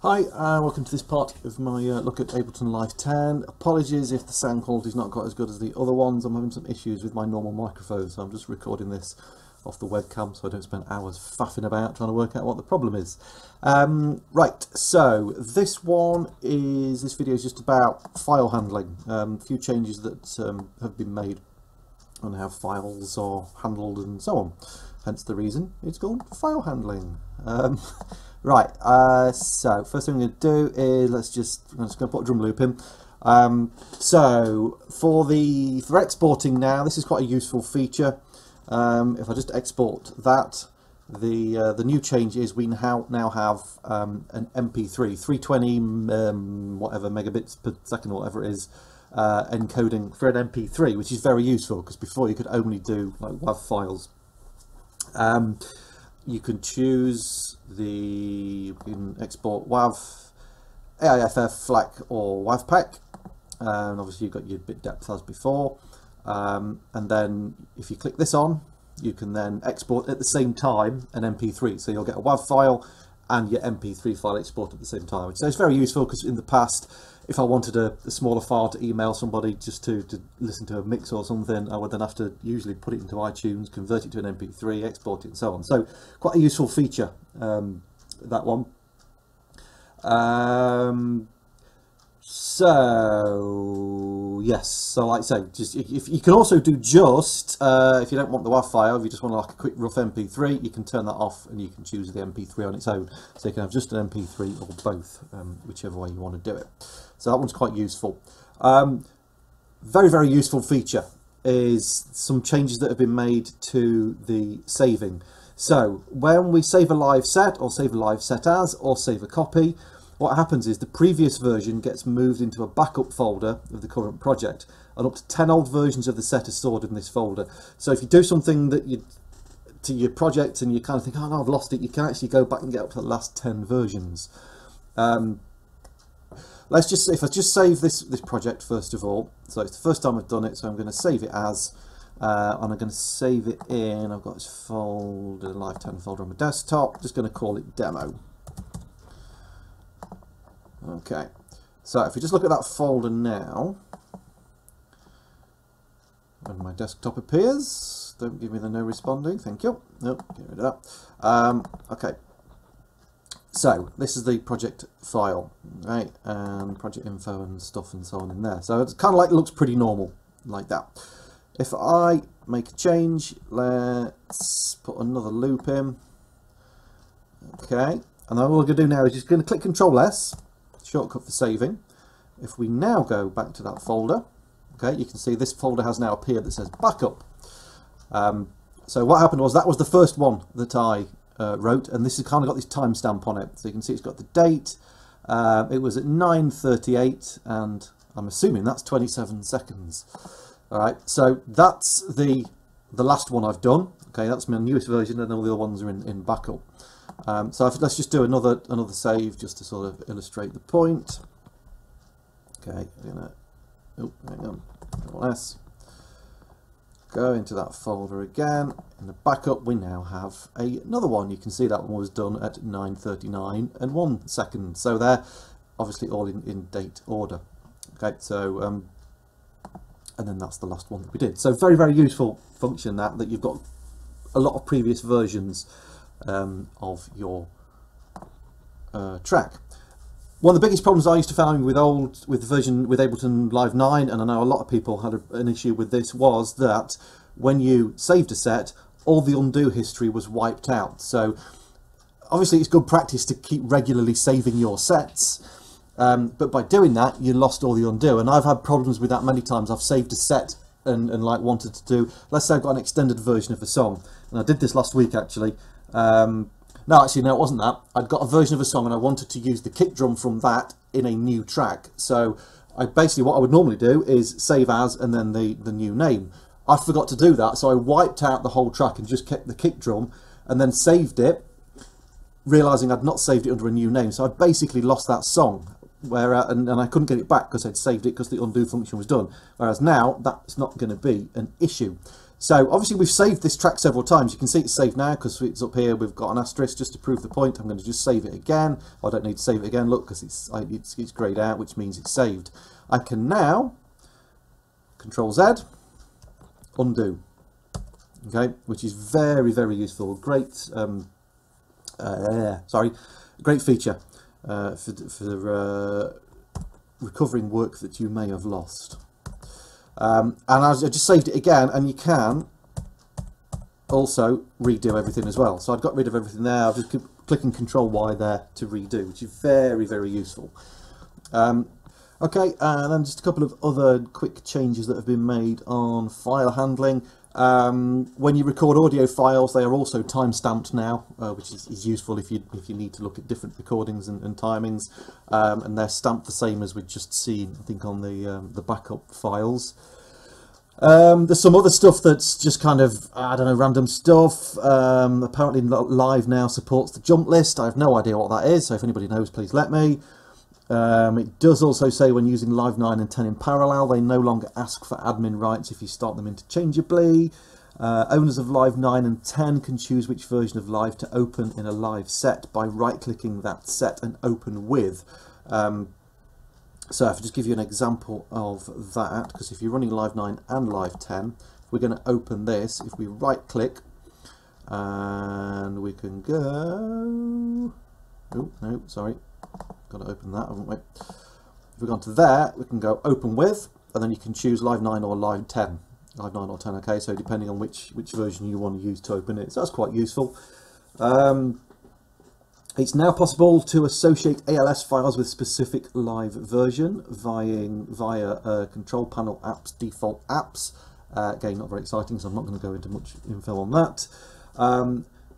Hi, welcome to this part of my look at Ableton Live 10. Apologies if the sound quality is not quite as good as the other ones. I'm having some issues with my normal microphone, so I'm just recording this off the webcam so I don't spend hours faffing about trying to work out what the problem is. Right, so this video is just about file handling. A few changes that have been made on how files are handled and so on. Hence the reason it's called file handling. Right, so first thing I'm going to do is I'm just going to put a drum loop in. So for exporting now, this is quite a useful feature. If I just export that, the new change is we now have an MP3, 320 whatever megabits per second or whatever it is, encoding for an MP3, which is very useful because before you could only do like WAV files. You can choose you can export WAV, AIFF, FLAC or WAVPEC, and obviously you've got your bit depth as before, and then if you click this on, you can then export at the same time an MP3, so you'll get a WAV file and your MP3 file export at the same time. So it's very useful because in the past, if I wanted a smaller file to email somebody just to listen to a mix or something, I would then have to usually put it into iTunes, convert it to an MP3, export it and so on. So quite a useful feature, that one. So yes, so like I say, just if you can also do if you don't want the WAV file, if you just want like a quick rough MP3, you can turn that off and you can choose the MP3 on its own. So you can have just an MP3 or both, whichever way you want to do it. So that one's quite useful. Very useful feature is some changes that have been made to the saving. So when we save a live set or save a live set as or save a copy, what happens is the previous version gets moved into a backup folder of the current project, and up to 10 old versions of the set are stored in this folder. So if you do something to your project and you kind of think, oh no, I've lost it, you can actually go back and get up to the last 10 versions. If I just save this project first of all, so it's the first time I've done it, so I'm going to save it as, and I'm going to save it in, I've got this folder, Live 10 folder on my desktop, just going to call it demo. Okay, so if we just look at that folder now, when my desktop appears, don't give me the no responding, thank you. Nope, get rid of that. Okay, so this is the project file, right, and project info and stuff and so on in there. So it's kind of like, looks pretty normal like that. If I make a change, let's put another loop in. Okay, and then what we're going to do now is just going to click Control S, shortcut for saving. If we now go back to that folder, okay, you can see this folder has now appeared that says backup. So what happened was that was the first one that I wrote, and this has kind of got this timestamp on it. So you can see it's got the date. It was at 9:38, and I'm assuming that's 27 seconds. All right, so that's the last one I've done. Okay, that's my newest version, and all the other ones are in backup. So let's just do another save just to sort of illustrate the point. Okay, hang on, Control-S. Go into that folder again. In the backup, we now have another one. You can see that one was done at 9:39 and 1 second. So they're obviously all in date order. Okay, so and then that's the last one that we did. So very useful function that you've got a lot of previous versions of your track. One of the biggest problems I used to find with Ableton Live 9, and I know a lot of people had an issue with this, was that when you saved a set, all the undo history was wiped out. So obviously it's good practice to keep regularly saving your sets, but by doing that you lost all the undo, and I've had problems with that many times. I've saved a set and like wanted to do, let's say I've got an extended version of a song, and I did this last week actually. No, actually, no, it wasn't that. I'd got a version of a song and I wanted to use the kick drum from that in a new track. So basically what I would normally do is save as and then the new name. I forgot to do that, so I wiped out the whole track and just kept the kick drum and then saved it, realising I'd not saved it under a new name. So I basically lost that song, and I couldn't get it back because I'd saved it because the undo function was done. Whereas now, that's not going to be an issue. So obviously we've saved this track several times. You can see it's saved now because it's up here. We've got an asterisk just to prove the point. I'm going to just save it again. I don't need to save it again, look, because it's greyed out, which means it's saved. I can now Control Z, undo. Okay, which is very, very useful. Great, great feature for recovering work that you may have lost. And I just saved it again, and you can also redo everything as well. So I've got rid of everything there. I've just clicking Control Y there to redo, which is very, very useful. Okay, and then just a couple of other quick changes that have been made on file handling. When you record audio files, they are also time-stamped now, which is useful if you need to look at different recordings and timings, and they're stamped the same as we've just seen, I think, on the backup files. There's some other stuff that's just kind of, I don't know, random stuff. Apparently Live now supports the jump list. I have no idea what that is, so if anybody knows, please let me. It does also say when using Live 9 and 10 in parallel, they no longer ask for admin rights if you start them interchangeably. Owners of Live 9 and 10 can choose which version of Live to open in a live set by right-clicking that set and open with. So if I just give you an example of that, because if you're running Live 9 and Live 10, we're going to open this. If we right-click, and we can go... Oh, no, sorry. Got to open that, haven't we? If we've gone to there, we can go open with, and then you can choose Live 9 or Live 10. Live 9 or 10, okay, so depending on which version you want to use to open it. So that's quite useful. It's now possible to associate ALS files with specific live version via Control Panel Apps, Default Apps. Again, not very exciting, so I'm not going to go into much info on that.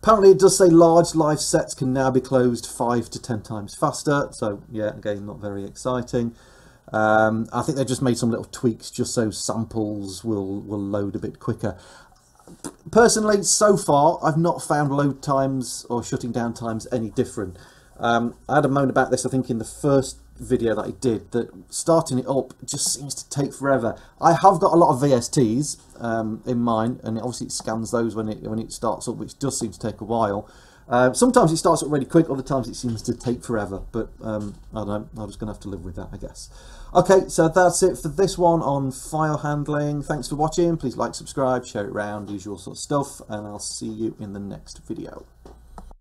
Apparently it does say large live sets can now be closed 5 to 10 times faster. So yeah, again, not very exciting. I think they've just made some little tweaks just so samples will load a bit quicker. Personally, so far, I've not found load times or shutting down times any different. I had a moan about this, I think, in the first video that I did, that starting it up just seems to take forever. I have got a lot of VSTs in mine, and obviously it scans those when it starts up, which does seem to take a while. Sometimes it starts up really quick, other times it seems to take forever, but I don't know, I'm just going to have to live with that, I guess. Okay, so that's it for this one on file handling. Thanks for watching. Please like, subscribe, share it around, usual sort of stuff, and I'll see you in the next video.